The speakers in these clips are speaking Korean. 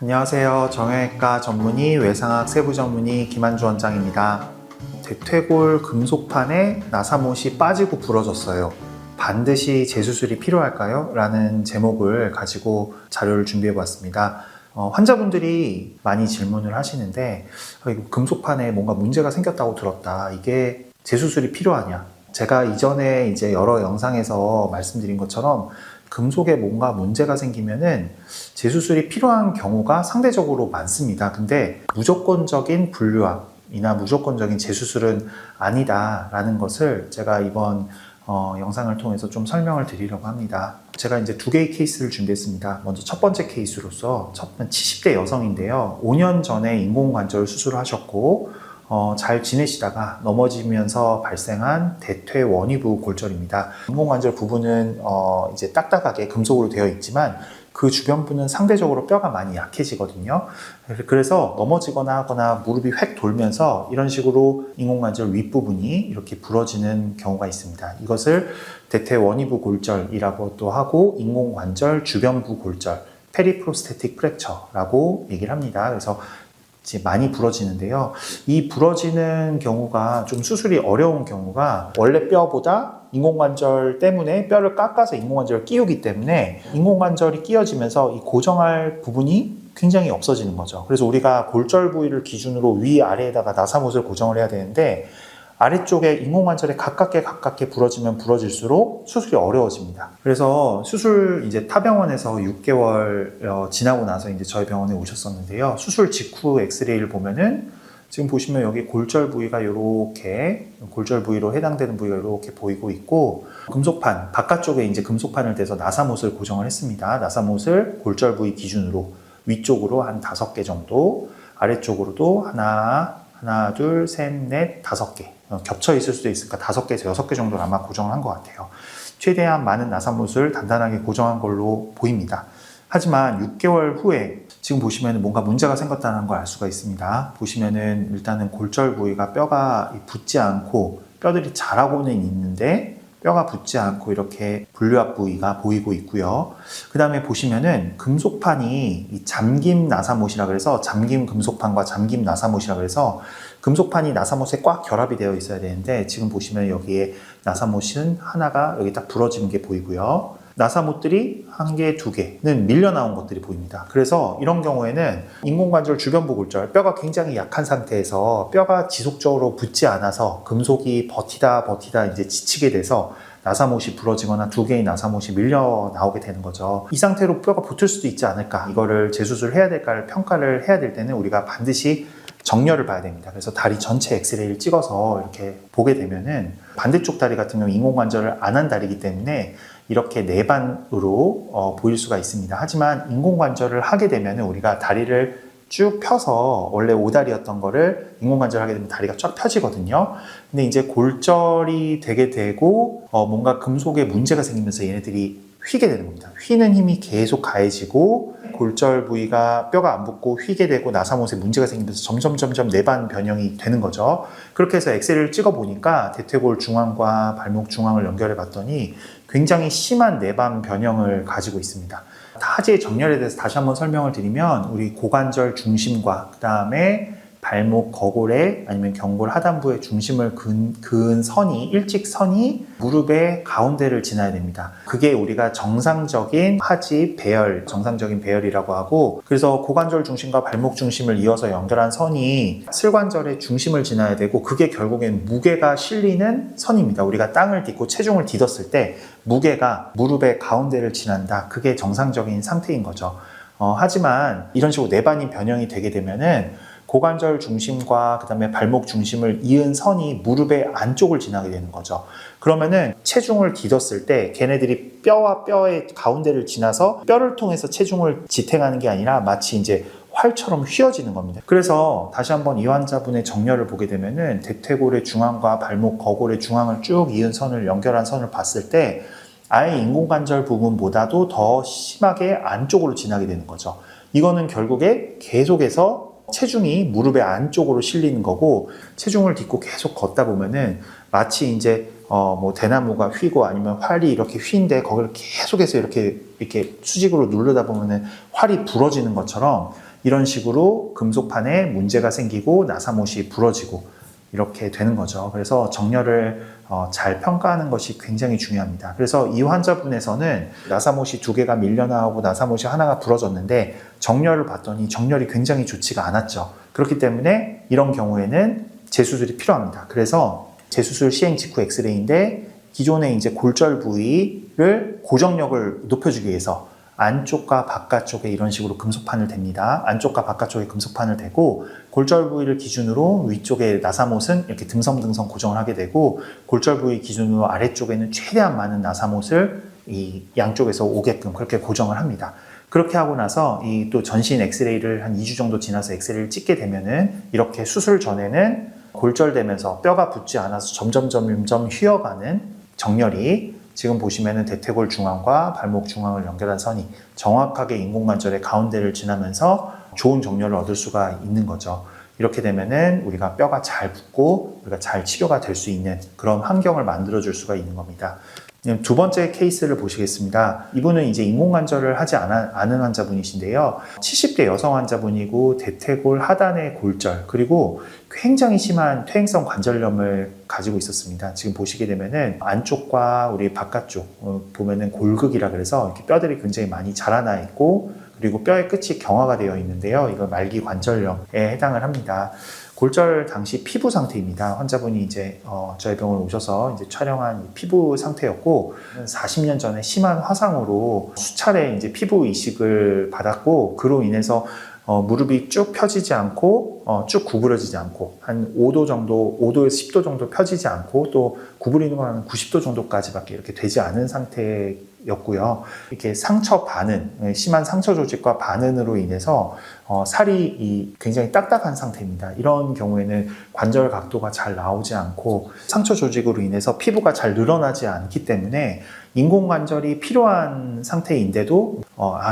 안녕하세요. 정형외과 전문의, 외상학 세부 전문의 김한주 원장입니다. 대퇴골 금속판에 나사못이 빠지고 부러졌어요. 반드시 재수술이 필요할까요? 라는 제목을 가지고 자료를 준비해 봤습니다. 환자분들이 많이 질문을 하시는데 이거 금속판에 뭔가 문제가 생겼다고 들었다. 이게 재수술이 필요하냐? 제가 이전에 이제 여러 영상에서 말씀드린 것처럼 금속에 뭔가 문제가 생기면은 재수술이 필요한 경우가 상대적으로 많습니다. 근데 무조건적인 분류압이나 무조건적인 재수술은 아니다라는 것을 제가 이번 영상을 통해서 좀 설명을 드리려고 합니다. 제가 이제 두 개의 케이스를 준비했습니다. 먼저 첫 번째 케이스로서 70대 여성인데요. 5년 전에 인공관절 수술을 하셨고 잘 지내시다가 넘어지면서 발생한 대퇴 원위부 골절입니다. 인공관절 부분은 이제 딱딱하게 금속으로 되어 있지만 그 주변부는 상대적으로 뼈가 많이 약해지거든요. 그래서 넘어지거나 하거나 무릎이 획 돌면서 이런 식으로 인공관절 윗부분이 이렇게 부러지는 경우가 있습니다. 이것을 대퇴 원위부 골절이라고도 하고 인공관절 주변부 골절, 페리프로스테틱 프랙처라고 얘기를 합니다. 그래서 이제 많이 부러지는데요. 이 부러지는 경우가 좀 수술이 어려운 경우가 원래 뼈보다 인공관절 때문에 뼈를 깎아서 인공관절을 끼우기 때문에 인공관절이 끼어지면서 이 고정할 부분이 굉장히 없어지는 거죠. 그래서 우리가 골절 부위를 기준으로 위아래에다가 나사못을 고정을 해야 되는데 아래쪽에 인공관절에 가깝게 부러지면 부러질수록 수술이 어려워집니다. 그래서 수술 이제 타병원에서 6개월 지나고 나서 이제 저희 병원에 오셨었는데요. 수술 직후 엑스레이를 보면은 지금 보시면 여기 골절 부위가 이렇게 골절 부위로 해당되는 부위가 이렇게 보이고 있고 금속판 바깥쪽에 이제 금속판을 대서 나사못을 고정을 했습니다. 나사못을 골절 부위 기준으로 위쪽으로 한 5개 정도, 아래쪽으로도 하나, 둘, 셋, 넷, 5개. 겹쳐 있을 수도 있으니까 5개에서 6개 정도를 아마 고정을 한 것 같아요. 최대한 많은 나사못을 단단하게 고정한 걸로 보입니다. 하지만 6개월 후에 지금 보시면 뭔가 문제가 생겼다는 걸 알 수가 있습니다. 보시면은 일단은 골절 부위가 뼈가 붙지 않고 뼈들이 자라고는 있는데 뼈가 붙지 않고 이렇게 분류압 부위가 보이고 있고요. 그 다음에 보시면은 금속판이 이 잠김 나사못이라 그래서 잠김 금속판과 잠김 나사못이라 그래서 금속판이 나사못에 꽉 결합이 되어 있어야 되는데 지금 보시면 여기에 나사못은 하나가 여기 딱 부러지는 게 보이고요. 나사못들이 1개, 2개는 밀려 나온 것들이 보입니다. 그래서 이런 경우에는 인공관절 주변부 골절, 뼈가 굉장히 약한 상태에서 뼈가 지속적으로 붙지 않아서 금속이 버티다 이제 지치게 돼서 나사못이 부러지거나 2개의 나사못이 밀려 나오게 되는 거죠. 이 상태로 뼈가 붙을 수도 있지 않을까? 이거를 재수술을 해야 될까를 평가를 해야 될 때는 우리가 반드시 정렬을 봐야 됩니다. 그래서 다리 전체 엑스레이를 찍어서 이렇게 보게 되면은 반대쪽 다리 같은 경우 인공관절을 안 한 다리이기 때문에 이렇게 내반으로 보일 수가 있습니다. 하지만 인공관절을 하게 되면 우리가 다리를 쭉 펴서 원래 오다리였던 거를 인공관절을 하게 되면 다리가 쫙 펴지거든요. 근데 이제 골절이 되게 되고 뭔가 금속에 문제가 생기면서 얘네들이 휘게 되는 겁니다. 휘는 힘이 계속 가해지고 골절 부위가 뼈가 안 붙고 휘게 되고 나사못에 문제가 생기면서 점점 내반 변형이 되는 거죠. 그렇게 해서 엑스레이를 찍어 보니까 대퇴골 중앙과 발목 중앙을 연결해 봤더니 굉장히 심한 내반 변형을 가지고 있습니다. 타지의 정렬에 대해서 다시 한번 설명을 드리면 우리 고관절 중심과 그 다음에 발목 거골에 아니면 경골 하단부의 중심을 그은 선이 일직선이 무릎의 가운데를 지나야 됩니다. 그게 우리가 정상적인 하지 배열, 정상적인 배열이라고 하고 그래서 고관절 중심과 발목 중심을 이어서 연결한 선이 슬관절의 중심을 지나야 되고 그게 결국엔 무게가 실리는 선입니다. 우리가 땅을 딛고 체중을 딛었을 때 무게가 무릎의 가운데를 지난다. 그게 정상적인 상태인 거죠. 하지만 이런 식으로 내반이 변형이 되게 되면은 고관절 중심과 그 다음에 발목 중심을 이은 선이 무릎의 안쪽을 지나게 되는 거죠. 그러면은 체중을 딛었을 때 걔네들이 뼈와 뼈의 가운데를 지나서 뼈를 통해서 체중을 지탱하는 게 아니라 마치 이제 활처럼 휘어지는 겁니다. 그래서 다시 한번 이 환자분의 정렬을 보게 되면은 대퇴골의 중앙과 발목 거골의 중앙을 쭉 이은 선을 연결한 선을 봤을 때 아예 인공관절 부분보다도 더 심하게 안쪽으로 지나게 되는 거죠. 이거는 결국에 계속해서 체중이 무릎의 안쪽으로 실리는 거고 체중을 딛고 계속 걷다 보면은 마치 이제 뭐 대나무가 휘고 아니면 활이 이렇게 휘인데 거기를 계속해서 이렇게 수직으로 누르다 보면은 활이 부러지는 것처럼 이런 식으로 금속판에 문제가 생기고 나사못이 부러지고 이렇게 되는 거죠. 그래서 정렬을 잘 평가하는 것이 굉장히 중요합니다. 그래서 이 환자분에서는 나사못이 2개가 밀려나오고 나사못이 하나가 부러졌는데 정렬을 봤더니 정렬이 굉장히 좋지가 않았죠. 그렇기 때문에 이런 경우에는 재수술이 필요합니다. 그래서 재수술 시행 직후 엑스레이인데 기존의 이제 골절 부위를 고정력을 높여주기 위해서 안쪽과 바깥쪽에 이런 식으로 금속판을 댑니다. 안쪽과 바깥쪽에 금속판을 대고 골절 부위를 기준으로 위쪽에 나사못은 이렇게 듬성듬성 고정을 하게 되고 골절 부위 기준으로 아래쪽에는 최대한 많은 나사못을 이 양쪽에서 오게끔 그렇게 고정을 합니다. 그렇게 하고 나서 이 또 전신 엑스레이를 한 2주 정도 지나서 엑스레이를 찍게 되면은 이렇게 수술 전에는 골절되면서 뼈가 붙지 않아서 점점 휘어가는 정렬이 지금 보시면은 대퇴골 중앙과 발목 중앙을 연결한 선이 정확하게 인공관절의 가운데를 지나면서 좋은 정렬을 얻을 수가 있는 거죠. 이렇게 되면은 우리가 뼈가 잘 붙고 우리가 잘 치료가 될 수 있는 그런 환경을 만들어 줄 수가 있는 겁니다. 두 번째 케이스를 보시겠습니다. 이분은 이제 인공관절을 하지 않은 환자분이신데요. 70대 여성 환자분이고 대퇴골 하단의 골절 그리고 굉장히 심한 퇴행성 관절염을 가지고 있었습니다. 지금 보시게 되면은 안쪽과 우리 바깥쪽 보면은 골극이라 그래서 이렇게 뼈들이 굉장히 많이 자라나 있고 그리고 뼈의 끝이 경화가 되어 있는데요. 이거 말기 관절염에 해당을 합니다. 골절 당시 피부 상태입니다. 환자분이 이제 저희 병원 오셔서 이제 촬영한 피부 상태였고 40년 전에 심한 화상으로 수차례 이제 피부 이식을 받았고 그로 인해서 무릎이 쭉 펴지지 않고 쭉 구부러지지 않고 한 5도 정도, 5도에서 10도 정도 펴지지 않고 또 구부리는 건 한 90도 정도까지밖에 이렇게 되지 않은 상태였고요. 이렇게 상처 반응, 심한 상처 조직과 반응으로 인해서 살이 굉장히 딱딱한 상태입니다. 이런 경우에는 관절 각도가 잘 나오지 않고 상처 조직으로 인해서 피부가 잘 늘어나지 않기 때문에 인공관절이 필요한 상태인데도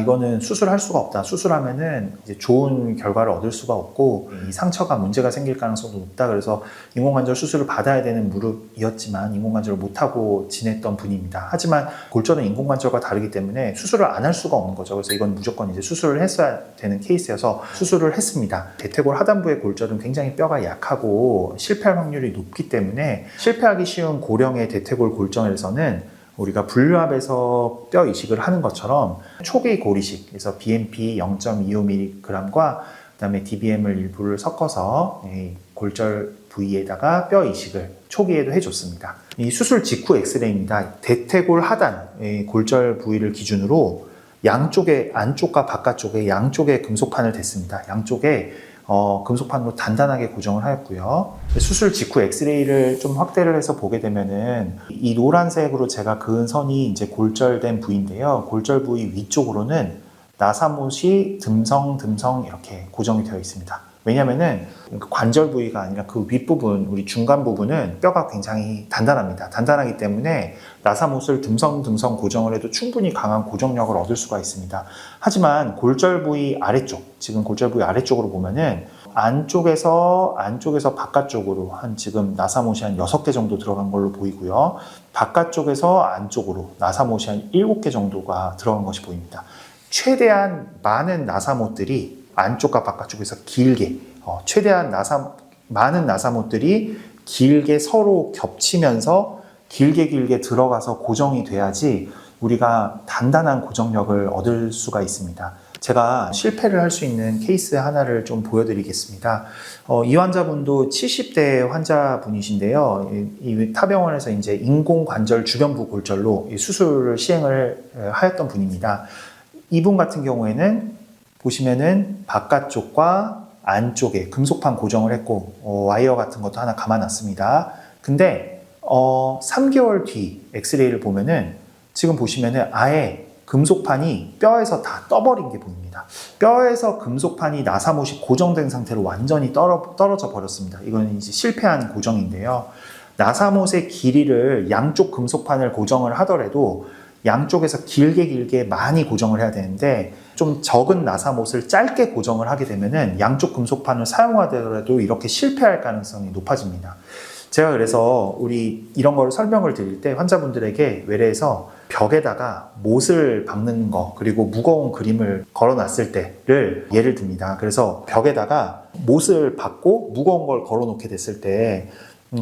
이거는 수술할 수가 없다. 수술하면은 이제 좋은 결과를 얻을 수가 없고 이 상처가 문제가 생길 가능성도 높다. 그래서 인공관절 수술을 받아야 되는 무릎이었지만 인공관절을 못하고 지냈던 분입니다. 하지만 골절은 인공관절과 다르기 때문에 수술을 안 할 수가 없는 거죠. 그래서 이건 무조건 이제 수술을 했어야 되는 케이스여서 수술을 했습니다. 대퇴골 하단부의 골절은 굉장히 뼈가 약하고 실패할 확률이 높기 때문에 실패하기 쉬운 고령의 대퇴골 골절에서는 우리가 분류압에서 뼈 이식을 하는 것처럼 초기 골이식, 그래서 BMP 0.25mg과 그다음에 DBM을 일부를 섞어서 골절 부위에다가 뼈 이식을 초기에도 해줬습니다. 이 수술 직후 엑스레이입니다. 대퇴골 하단 골절 부위를 기준으로 양쪽에 안쪽과 바깥쪽에 양쪽에 금속판을 댔습니다. 양쪽에 금속판으로 단단하게 고정을 하였고요. 수술 직후 엑스레이를 좀 확대를 해서 보게 되면은 이 노란색으로 제가 그은 선이 이제 골절된 부위인데요. 골절 부위 위쪽으로는 나사못이 듬성 이렇게 고정이 되어 있습니다. 왜냐면은 관절 부위가 아니라 그 윗부분, 우리 중간 부분은 뼈가 굉장히 단단합니다. 단단하기 때문에 나사못을 듬성 고정을 해도 충분히 강한 고정력을 얻을 수가 있습니다. 하지만 골절 부위 아래쪽, 지금 골절 부위 아래쪽으로 보면은 안쪽에서 바깥쪽으로 지금 나사못이 한 6개 정도 들어간 걸로 보이고요. 바깥쪽에서 안쪽으로 나사못이 한 7개 정도가 들어간 것이 보입니다. 최대한 많은 나사못들이 안쪽과 바깥쪽에서 길게 최대한 많은 나사못들이 길게 서로 겹치면서 길게 들어가서 고정이 돼야지 우리가 단단한 고정력을 얻을 수가 있습니다. 제가 실패를 할 수 있는 케이스 하나를 좀 보여드리겠습니다. 이 환자분도 70대 환자분이신데요. 이 타병원에서 이제 인공관절 주변부 골절로 수술을 시행을 하였던 분입니다. 이분 같은 경우에는 보시면은 바깥쪽과 안쪽에 금속판 고정을 했고 와이어 같은 것도 하나 감아놨습니다. 근데 3개월 뒤 엑스레이를 보면은 지금 보시면은 아예 금속판이 뼈에서 다 떠버린 게 보입니다. 뼈에서 금속판이 나사못이 고정된 상태로 완전히 떨어져 버렸습니다. 이건 이제 실패한 고정인데요. 나사못의 길이를 양쪽 금속판을 고정을 하더라도 양쪽에서 길게 많이 고정을 해야 되는데 좀 적은 나사못을 짧게 고정을 하게 되면은 양쪽 금속판을 사용하더라도 이렇게 실패할 가능성이 높아집니다. 제가 그래서 우리 이런 걸 설명을 드릴 때 환자분들에게 외래에서 벽에다가 못을 박는 거 그리고 무거운 그림을 걸어놨을 때를 예를 듭니다. 그래서 벽에다가 못을 박고 무거운 걸 걸어놓게 됐을 때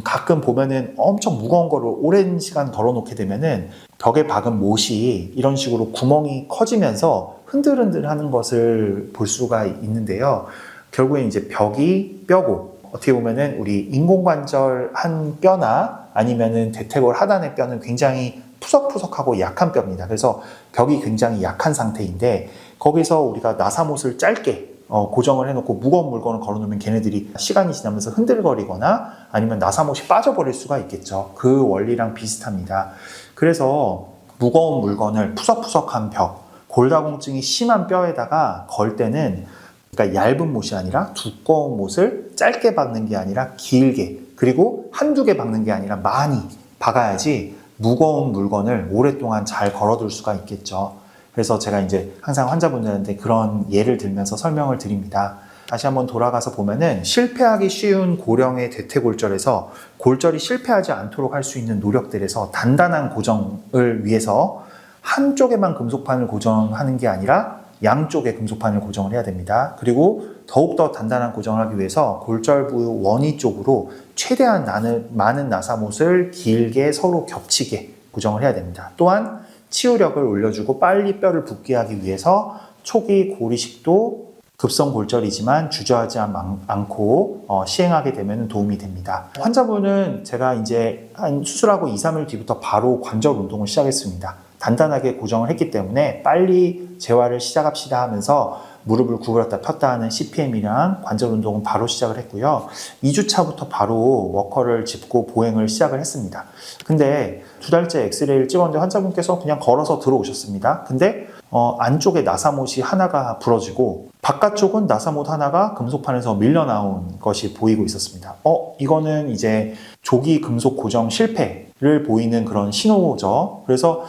가끔 보면은 엄청 무거운 거를 오랜 시간 걸어놓게 되면은 벽에 박은 못이 이런 식으로 구멍이 커지면서 흔들흔들 하는 것을 볼 수가 있는데요. 결국엔 이제 벽이 뼈고 어떻게 보면은 우리 인공관절 한 뼈나 아니면은 대퇴골 하단의 뼈는 굉장히 푸석푸석하고 약한 뼈입니다. 그래서 벽이 굉장히 약한 상태인데 거기서 우리가 나사못을 짧게 고정을 해놓고 무거운 물건을 걸어놓으면 걔네들이 시간이 지나면서 흔들거리거나 아니면 나사못이 빠져버릴 수가 있겠죠. 그 원리랑 비슷합니다. 그래서 무거운 물건을 푸석푸석한 벽, 골다공증이 심한 뼈에다가 걸 때는 그러니까 얇은 못이 아니라 두꺼운 못을 짧게 박는 게 아니라 길게 그리고 한두 개 박는 게 아니라 많이 박아야지 무거운 물건을 오랫동안 잘 걸어둘 수가 있겠죠. 그래서 제가 이제 항상 환자분들한테 그런 예를 들면서 설명을 드립니다. 다시 한번 돌아가서 보면은 실패하기 쉬운 고령의 대퇴골절에서 골절이 실패하지 않도록 할 수 있는 노력들에서 단단한 고정을 위해서 한쪽에만 금속판을 고정하는 게 아니라 양쪽에 금속판을 고정을 해야 됩니다. 그리고 더욱더 단단한 고정을 하기 위해서 골절부 원위 쪽으로 최대한 많은 나사못을 길게 서로 겹치게 고정을 해야 됩니다. 또한 치유력을 올려주고 빨리 뼈를 붓게 하기 위해서 초기 고리식도 급성골절이지만 주저하지 않고 시행하게 되면 도움이 됩니다. 환자분은 제가 이제 한 수술하고 2, 3일 뒤부터 바로 관절 운동을 시작했습니다. 단단하게 고정을 했기 때문에 빨리 재활을 시작합시다 하면서 무릎을 구부렸다 폈다 하는 CPM이랑 관절 운동은 바로 시작을 했고요. 2주차부터 바로 워커를 짚고 보행을 시작을 했습니다. 근데 2달째 엑스레이를 찍었는데 환자분께서 그냥 걸어서 들어오셨습니다. 근데 안쪽에 나사못이 하나가 부러지고 바깥쪽은 나사못 하나가 금속판에서 밀려 나온 것이 보이고 있었습니다. 이거는 이제 조기 금속 고정 실패를 보이는 그런 신호죠. 그래서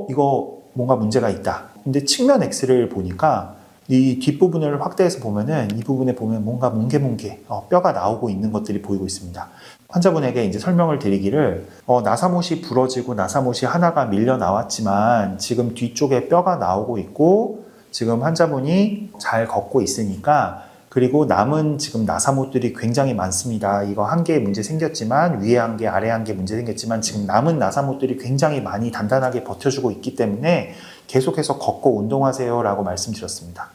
이거 뭔가 문제가 있다. 근데 측면 엑스레이를 보니까 이 뒷부분을 확대해서 보면은 이 부분에 보면 뭔가 뭉게뭉게 뼈가 나오고 있는 것들이 보이고 있습니다. 환자분에게 이제 설명을 드리기를 나사못이 부러지고 나사못이 하나가 밀려 나왔지만 지금 뒤쪽에 뼈가 나오고 있고 지금 환자분이 잘 걷고 있으니까 그리고 남은 지금 나사못들이 굉장히 많습니다. 이거 한 개 문제 생겼지만 위에 한 개 아래 한 개 문제 생겼지만 지금 남은 나사못들이 굉장히 많이 단단하게 버텨주고 있기 때문에 계속해서 걷고 운동하세요 라고 말씀드렸습니다.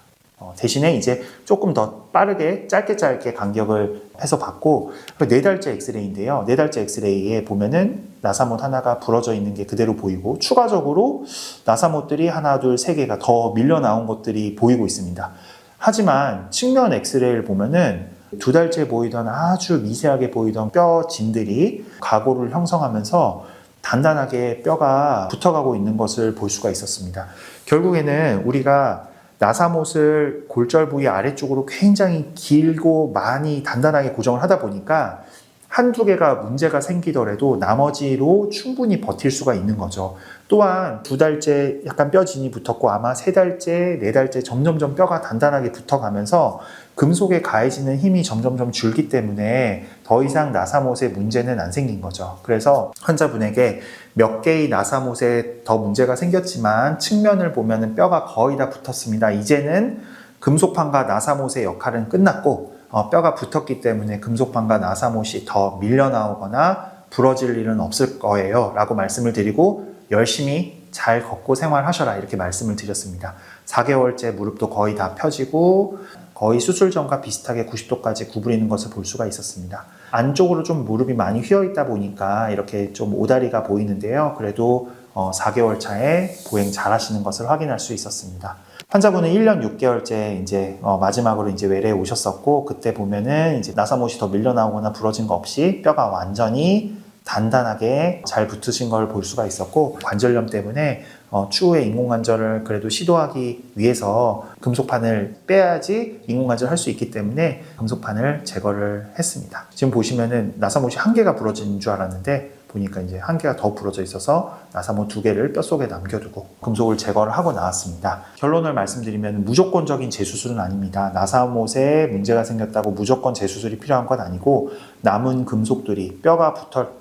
대신에 이제 조금 더 빠르게 짧게 간격을 해서 받고 4달째 엑스레이인데요. 4달째 엑스레이에 보면은 나사못 하나가 부러져 있는 게 그대로 보이고 추가적으로 나사못들이 하나, 둘, 세 개가 더 밀려 나온 것들이 보이고 있습니다. 하지만 측면 엑스레이를 보면은 2달째 보이던 아주 미세하게 보이던 뼈 진들이 가골을 형성하면서 단단하게 뼈가 붙어가고 있는 것을 볼 수가 있었습니다. 결국에는 우리가 나사못을 골절 부위 아래쪽으로 굉장히 길고 많이 단단하게 고정을 하다 보니까 한두 개가 문제가 생기더라도 나머지로 충분히 버틸 수가 있는 거죠. 또한 2달째 약간 뼈진이 붙었고 아마 3달째, 4달째 점점점 뼈가 단단하게 붙어가면서 금속에 가해지는 힘이 점점점 줄기 때문에 더 이상 나사못에 문제는 안 생긴 거죠. 그래서 환자분에게 몇 개의 나사못에 더 문제가 생겼지만 측면을 보면은 뼈가 거의 다 붙었습니다. 이제는 금속판과 나사못의 역할은 끝났고 뼈가 붙었기 때문에 금속판과 나사못이 더 밀려 나오거나 부러질 일은 없을 거예요 라고 말씀을 드리고 열심히 잘 걷고 생활하셔라 이렇게 말씀을 드렸습니다. 4개월째 무릎도 거의 다 펴지고 거의 수술 전과 비슷하게 90도까지 구부리는 것을 볼 수가 있었습니다. 안쪽으로 좀 무릎이 많이 휘어 있다 보니까 이렇게 좀 오다리가 보이는데요. 그래도 4개월 차에 보행 잘 하시는 것을 확인할 수 있었습니다. 환자분은 1년 6개월째 이제 마지막으로 이제 외래에 오셨었고 그때 보면은 이제 나사못이 더 밀려 나오거나 부러진 거 없이 뼈가 완전히 단단하게 잘 붙으신 걸 볼 수가 있었고 관절염 때문에 추후에 인공관절을 그래도 시도하기 위해서 금속판을 빼야지 인공관절을 할 수 있기 때문에 금속판을 제거를 했습니다. 지금 보시면은 나사못이 한 개가 부러진 줄 알았는데 보니까 이제 한 개가 더 부러져 있어서 나사모 2개를 뼛속에 남겨두고 금속을 제거를 하고 나왔습니다. 결론을 말씀드리면 무조건적인 재수술은 아닙니다. 나사못에 문제가 생겼다고 무조건 재수술이 필요한 건 아니고 남은 금속들이 뼈가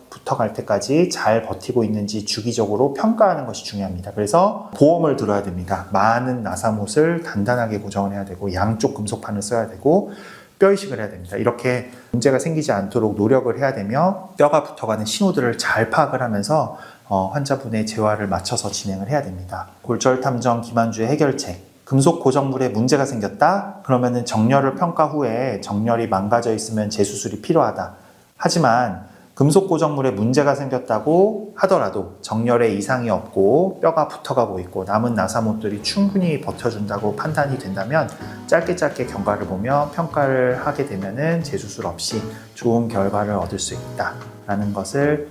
붙어갈 때까지 잘 버티고 있는지 주기적으로 평가하는 것이 중요합니다. 그래서 보험을 들어야 됩니다. 많은 나사못을 단단하게 고정을 해야 되고 양쪽 금속판을 써야 되고 뼈 이식을 해야 됩니다. 이렇게 문제가 생기지 않도록 노력을 해야 되며 뼈가 붙어가는 신호들을 잘 파악을 하면서 환자분의 재활을 맞춰서 진행을 해야 됩니다. 골절 탐정 김한주의 해결책. 금속 고정물에 문제가 생겼다? 그러면은 정렬을 평가 후에 정렬이 망가져 있으면 재수술이 필요하다. 하지만 금속 고정물에 문제가 생겼다고 하더라도 정렬에 이상이 없고 뼈가 붙어가고 있고 남은 나사못들이 충분히 버텨준다고 판단이 된다면 짧게 경과를 보며 평가를 하게 되면은 재수술 없이 좋은 결과를 얻을 수 있다라는 것을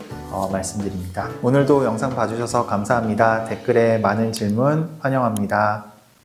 말씀드립니다. 오늘도 영상 봐주셔서 감사합니다. 댓글에 많은 질문 환영합니다.